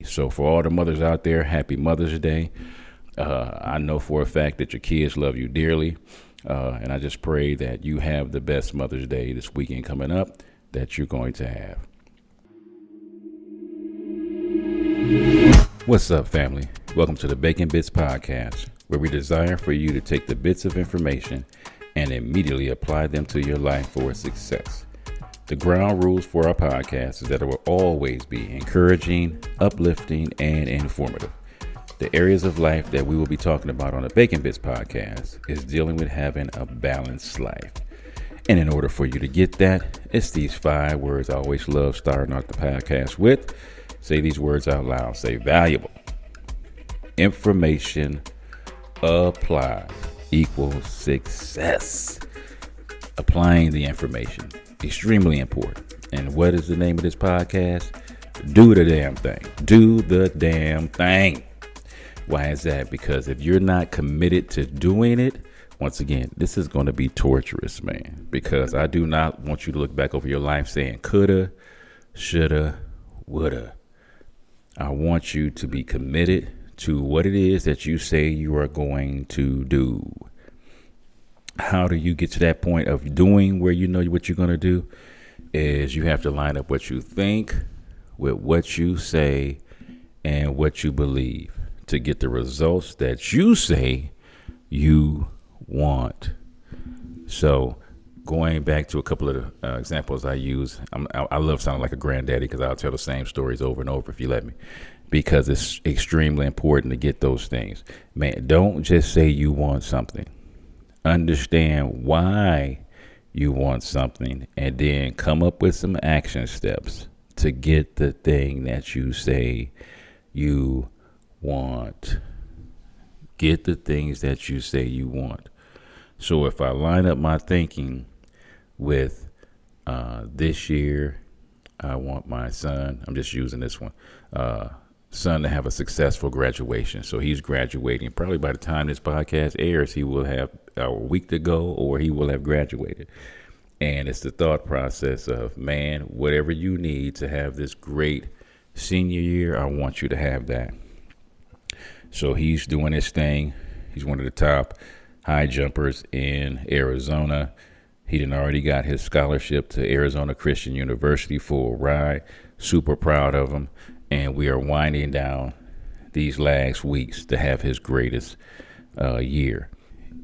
So for all the mothers out there, happy Mother's Day. I know for a fact that your kids love you dearly. And I just pray that you have the best Mother's Day this weekend coming up that you're going to have. What's up, family? Welcome to the Bacon Bits Podcast, where we desire for you to take the bits of information and immediately apply them to your life for success. The ground rules for our podcast is that it will always be encouraging, uplifting, and informative. The areas of life that we will be talking about on the Bacon Bits Podcast is dealing with having a balanced life. And in order for you to get that, it's these 5 words I always love starting out the podcast with. Say these words out loud. Say valuable, information, applied equals success. Applying the information, extremely important. And what is the name of this podcast? Do the damn thing. Do the damn thing. Why is that? Because if you're not committed to doing it, once again, this is going to be torturous, man. Because I do not want you to look back over your life saying coulda, shoulda, woulda. I want you to be committed to what it is that you say you are going to do. How do you get to that point of doing where you know what you're going to do? Is you have to line up what you think with what you say and what you believe to get the results that you say you want. So going back to a couple of the examples I use, I love sounding like a granddaddy because I'll tell the same stories over and over if you let me, because it's extremely important to get those things. Man, don't just say you want something. Understand why you want something and then come up with some action steps to get the thing that you say you want. Get the things that you say you want. So if I line up my thinking with this year, I want my son, I'm just using this one, son to have a successful graduation. So he's graduating. Probably by the time this podcast airs, he will have a week to go or he will have graduated. And it's the thought process of, man, whatever you need to have this great senior year, I want you to have that. So he's doing his thing. He's one of the top high jumpers in Arizona. He done already got his scholarship to Arizona Christian University for a ride. Super proud of him. And we are winding down these last weeks to have his greatest year.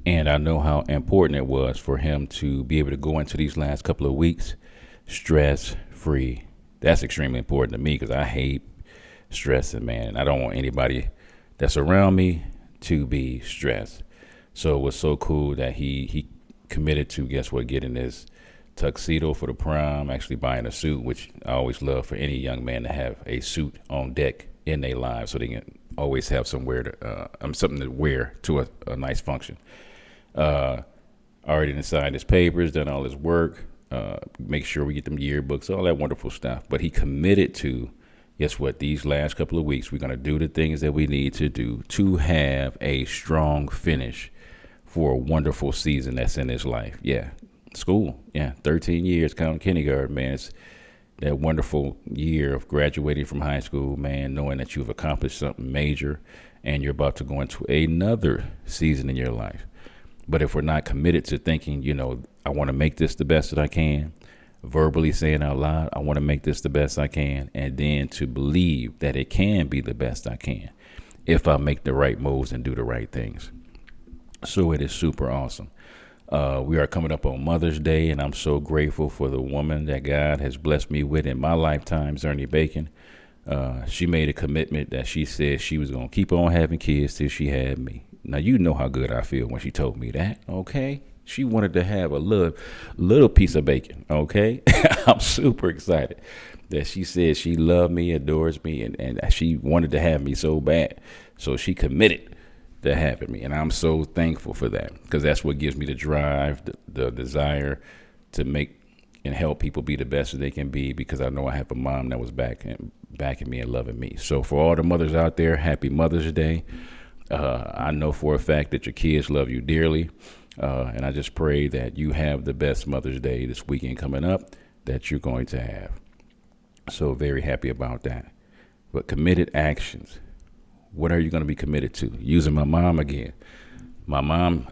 And I know how important it was for him to be able to go into these last couple of weeks stress-free. That's extremely important to me because I hate stressing, man. And I don't want anybody that's around me to be stressed. So it was so cool that he committed to, guess what, getting his tuxedo for the prom, actually buying a suit, which I always love for any young man to have a suit on deck in their lives so they can always have something to wear to a nice function. Already signed his papers, done all his work, make sure we get them yearbooks, all that wonderful stuff. But he committed to, guess what, these last couple of weeks, we're going to do the things that we need to do to have a strong finish for a wonderful season that's in his life. Yeah. School. Yeah. 13 years, counting kindergarten, man. It's that wonderful year of graduating from high school, man, knowing that you've accomplished something major and you're about to go into another season in your life. But if we're not committed to thinking, I want to make this the best that I can, verbally saying out loud, I want to make this the best I can, and then to believe that it can be the best I can if I make the right moves and do the right things. So it is super awesome. We are coming up on Mother's Day, and I'm so grateful for the woman that God has blessed me with in my lifetime, Zernie Bacon. She made a commitment that she said she was going to keep on having kids till she had me. Now, you know how good I feel when she told me that, okay? She wanted to have a little piece of bacon, okay? I'm super excited that she said she loved me, adores me, and she wanted to have me so bad. So she committed to having me, and I'm so thankful for that because that's what gives me the drive, the desire to make and help people be the best that they can be, because I know I have a mom that was backing me and loving me. So for all the mothers out there, happy Mother's Day. I know for a fact that your kids love you dearly. And I just pray that you have the best Mother's Day this weekend coming up that you're going to have. So very happy about that. But committed actions. What are you going to be committed to? Using my mom again. My mom,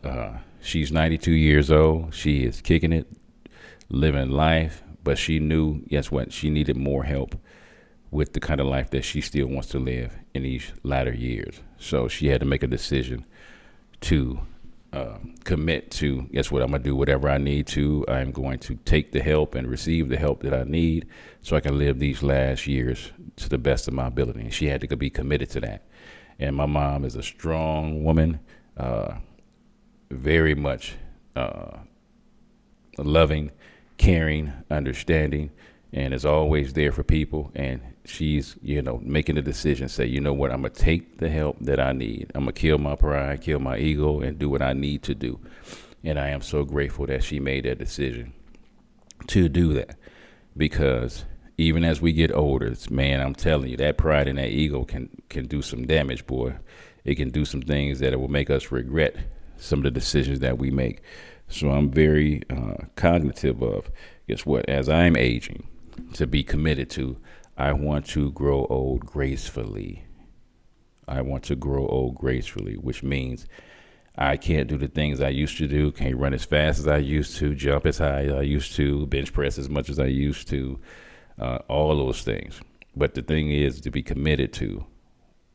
she's 92 years old. She is kicking it, living life. But she knew, guess what? She needed more help with the kind of life that she still wants to live in these latter years. So she had to make a decision to commit to, guess what? I'm going to do whatever I need to. I'm going to take the help and receive the help that I need so I can live these last years to the best of my ability. And she had to be committed to that. And my mom is a strong woman, very much loving, caring, understanding, and is always there for people. And she's, making the decision, say, you know what, I'm going to take the help that I need. I'm going to kill my pride, kill my ego, and do what I need to do. And I am so grateful that she made that decision to do that, because even as we get older, man, I'm telling you, that pride and that ego can do some damage, boy. It can do some things that it will make us regret some of the decisions that we make. So I'm very cognitive of, guess what, as I'm aging, to be committed to, I want to grow old gracefully. I want to grow old gracefully, which means I can't do the things I used to do, can't run as fast as I used to, jump as high as I used to, bench press as much as I used to, all those things. But the thing is to be committed to,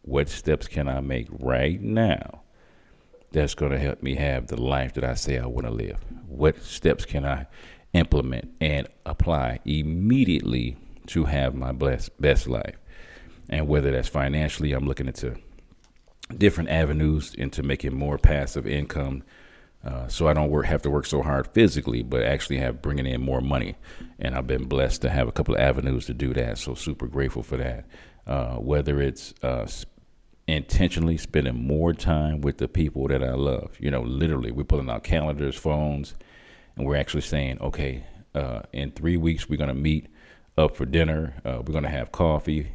what steps can I make right now that's going to help me have the life that I say I want to live? What steps can I implement and apply immediately to have my best life? And whether that's financially, I'm looking into different avenues into making more passive income, so I don't have to work so hard physically, but actually have bringing in more money. And I've been blessed to have a couple of avenues to do that. So super grateful for that. Whether it's intentionally spending more time with the people that I love, literally we're pulling out calendars, phones, and we're actually saying, okay, in 3 weeks, we're going to meet up for dinner. We're going to have coffee.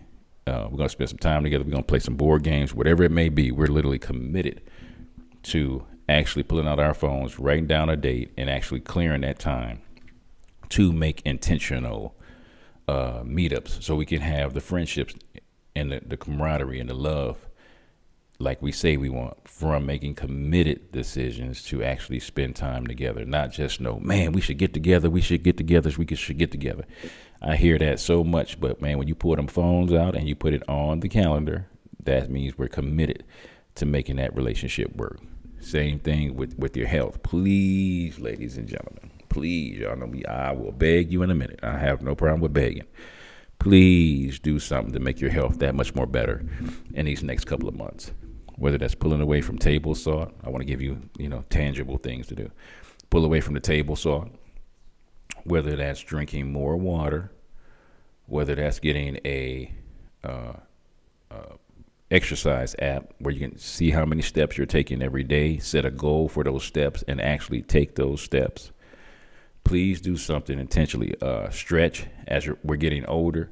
We're going to spend some time together. We're going to play some board games, whatever it may be. We're literally committed to actually pulling out our phones, writing down a date, and actually clearing that time to make intentional meetups so we can have the friendships and the camaraderie and the love like we say we want, from making committed decisions to actually spend time together. Not just man, we should get together. We should get together. We should get together. I hear that so much, but man, when you pull them phones out and you put it on the calendar, that means we're committed to making that relationship work. Same thing with your health. Please, ladies and gentlemen, please, y'all know me. I will beg you in a minute. I have no problem with begging. Please do something to make your health that much more better in these next couple of months. Whether that's pulling away from table salt, I want to give you, tangible things to do. Pull away from the table salt. Whether that's drinking more water, whether that's getting a exercise app where you can see how many steps you're taking every day, set a goal for those steps, and actually take those steps. Please do something intentionally. Stretch as we're getting older.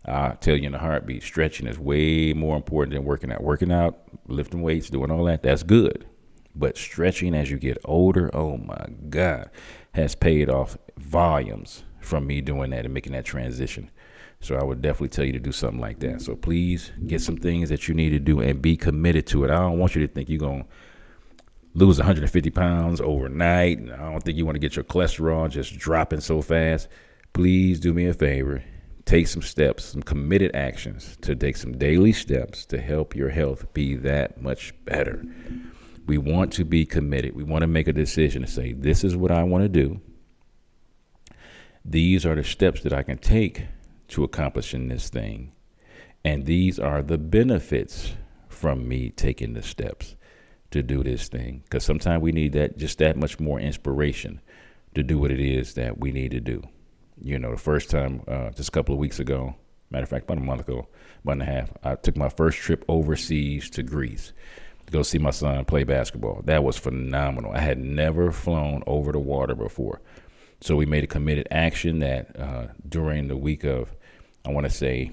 I'll tell you in a heartbeat, stretching is way more important than working out. Working out, lifting weights, doing all that, that's good. But stretching as you get older, oh my God, has paid off volumes from me doing that and making that transition. So I would definitely tell you to do something like that. So please get some things that you need to do and be committed to it. I don't want you to think you're going to lose 150 pounds overnight. And I don't think you want to get your cholesterol just dropping so fast. Please do me a favor. Take some steps, some committed actions to take some daily steps to help your health be that much better. We want to be committed. We want to make a decision to say, this is what I want to do. These are the steps that I can take to accomplishing this thing. And these are the benefits from me taking the steps to do this thing. Because sometimes we need just that much more inspiration to do what it is that we need to do. The first time, just a couple of weeks ago, matter of fact, about a month ago, month and a half, I took my first trip overseas to Greece to go see my son play basketball. That was phenomenal. I had never flown over the water before. So we made a committed action that during the week of, I want to say,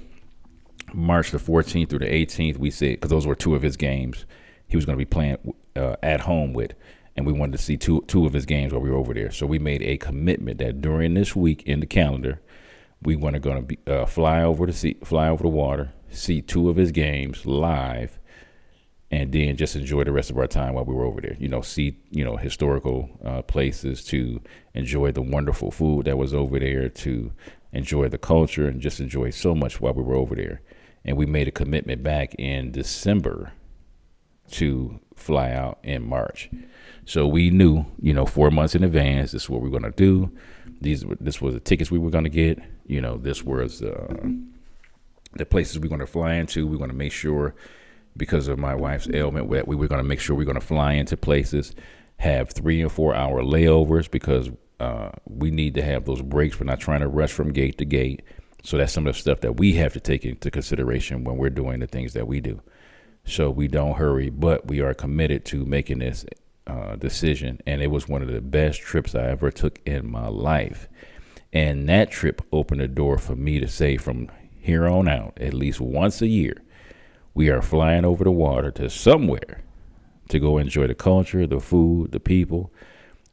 March the 14th through the 18th, we said, because those were two of his games he was going to be playing at home with. And we wanted to see two of his games while we were over there. So we made a commitment that during this week in the calendar, We want to be fly over the water, see 2 of his games live, and then just enjoy the rest of our time while we were over there. See historical places, to enjoy the wonderful food that was over there, to enjoy the culture, and just enjoy so much while we were over there. And we made a commitment back in December to fly out in March. So we knew, 4 months in advance, this is what we're going to do. This was the tickets we were going to get. This was the places we're going to fly into. We're going to make sure, because of my wife's ailment, that we were going to make sure we're going to fly into places, have 3 and 4 hour layovers, because we need to have those breaks. We're not trying to rush from gate to gate. So that's some of the stuff that we have to take into consideration when we're doing the things that we do. So we don't hurry, but we are committed to making this decision. And it was one of the best trips I ever took in my life. And that trip opened the door for me to say, from here on out, at least once a year, we are flying over the water to somewhere to go enjoy the culture, the food, the people,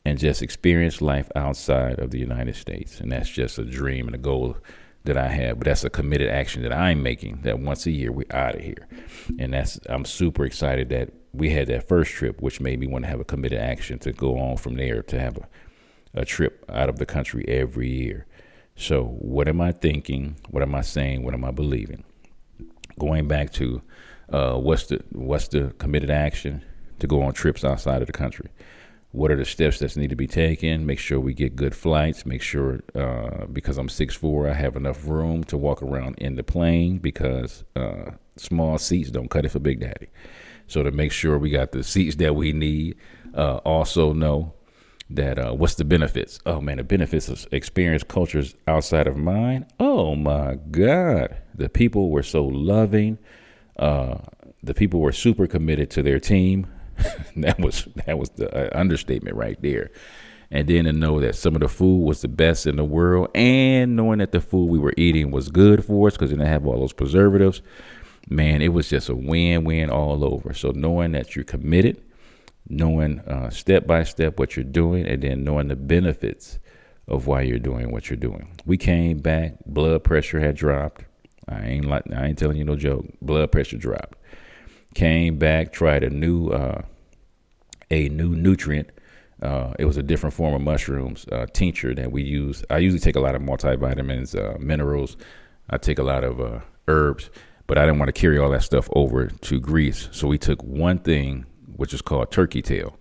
and just experience life outside of the United States. And that's just a dream and a goal that I have, but that's a committed action that I'm making, that once a year we're out of here. And I'm super excited that we had that first trip, which made me want to have a committed action to go on from there, to have a trip out of the country every year. So what am I thinking? What am I saying? What am I believing? Going back to what's the committed action to go on trips outside of the country? What are the steps that need to be taken? Make sure we get good flights. Make sure, because I'm 6'4", I have enough room to walk around in the plane, because small seats don't cut it for Big Daddy. So to make sure we got the seats that we need. Also know that what's the benefits? Oh, man, the benefits of experience cultures outside of mine. Oh, my God. The people were so loving. The people were super committed to their team. That was the understatement right there. And then to know that some of the food was the best in the world, and knowing that the food we were eating was good for us because it didn't have all those preservatives, man, it was just a win-win all over. So knowing that you're committed, knowing step by step what you're doing, and then knowing the benefits of why you're doing what you're doing. We came back, blood pressure had dropped. I ain't telling you no joke. Blood pressure dropped. Came back, tried a new nutrient. It was a different form of mushrooms, tincture that we use. I usually take a lot of multivitamins, minerals. I take a lot of herbs, but I didn't want to carry all that stuff over to Greece. So we took one thing, which is called turkey tail.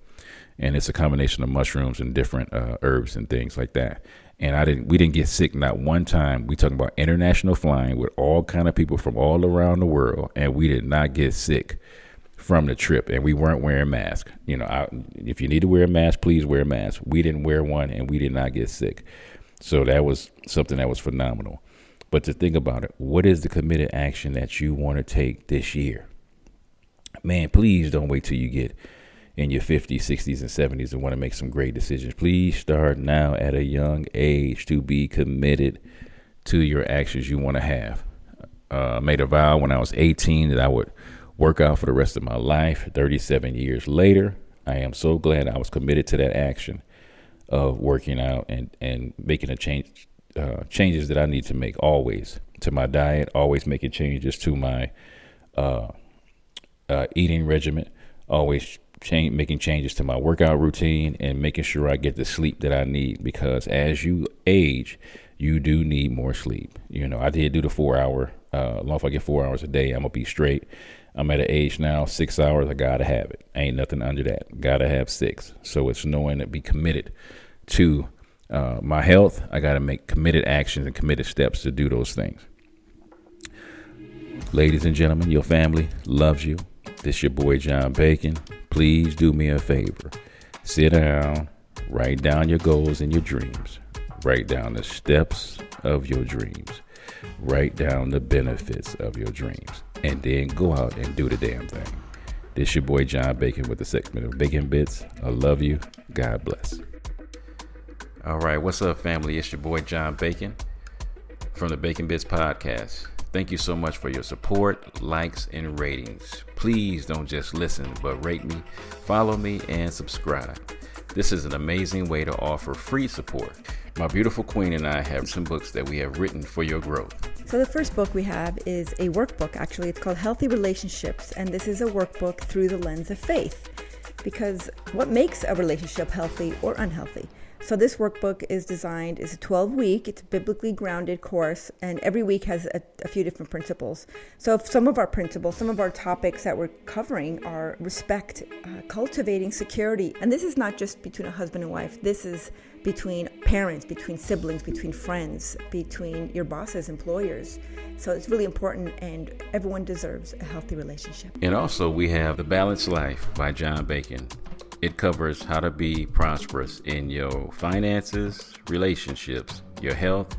And it's a combination of mushrooms and different herbs and things like that. And we didn't get sick not one time. We talking about international flying with all kind of people from all around the world, and we did not get sick from the trip. And we weren't wearing masks. If you need to wear a mask, please wear a mask. We didn't wear one, and we did not get sick. So that was something that was phenomenal. But to think about it, what is the committed action that you want to take this year? Man, please don't wait till you get in your 50s, 60s, and 70s and want to make some great decisions. Please start now at a young age to be committed to your actions you want to have. Made a vow when I was 18 that I would work out for the rest of my life. 37 years later, I am so glad I was committed to that action of working out and making changes that I need to make, always to my diet, always making changes to my eating regimen, always making changes to my workout routine, and making sure I get the sleep that I need, because as you age, you do need more sleep. I did do the 4 hour, long if I get 4 hours a day, I'm gonna be straight. I'm at an age now, 6 hours, I gotta have it. Ain't nothing under that. Gotta have 6. So it's knowing to be committed to my health. I gotta make committed actions and committed steps to do those things. Ladies and gentlemen, your family loves you. This your boy John Bacon. Please do me a favor. Sit down, write down your goals and your dreams. Write down the steps of your dreams. Write down the benefits of your dreams. And then go out and do the damn thing. This your boy John Bacon with the segment of Bacon Bits. I love you. God bless. All right, what's up, family? It's your boy John Bacon from the Bacon Bits podcast. Thank you so much for your support, likes, and ratings. Please don't just listen, but rate me, follow me, and subscribe. This is an amazing way to offer free support. My beautiful queen and I have some books that we have written for your growth. So the first book we have is a workbook, actually. It's called Healthy Relationships, and this is a workbook through the lens of faith. Because what makes a relationship healthy or unhealthy? So this workbook is designed, it's a 12-week, it's a biblically grounded course, and every week has a few different principles. So some of our principles, some of our topics that we're covering are respect, cultivating security. And this is not just between a husband and wife. This is between parents, between siblings, between friends, between your bosses, employers. So it's really important, and everyone deserves a healthy relationship. And also we have The Balanced Life by John Bacon. It covers how to be prosperous in your finances, relationships, your health,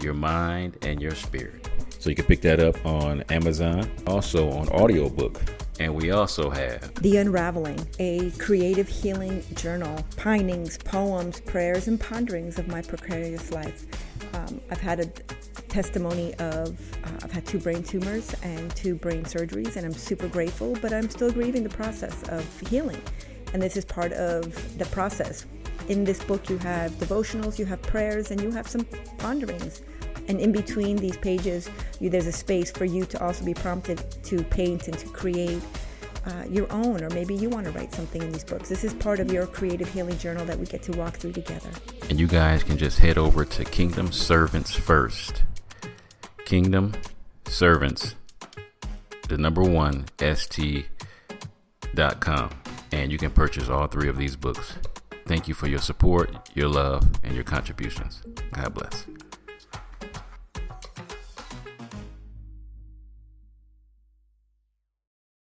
your mind, and your spirit. So you can pick that up on Amazon, also on audiobook. And we also have The Unraveling, a creative healing journal, pinings, poems, prayers, and ponderings of my precarious life. I've had a testimony of, I've had 2 brain tumors and 2 brain surgeries, and I'm super grateful, but I'm still grieving the process of healing. And this is part of the process. In this book, you have devotionals, you have prayers, and you have some ponderings. And in between these pages, there's a space for you to also be prompted to paint and to create your own, or maybe you want to write something in these books. This is part of your creative healing journal that we get to walk through together. And you guys can just head over to Kingdom Servants First. Kingdom Servants, the number 1, st.com. And you can purchase all 3 of these books. Thank you for your support, your love, and your contributions. God bless.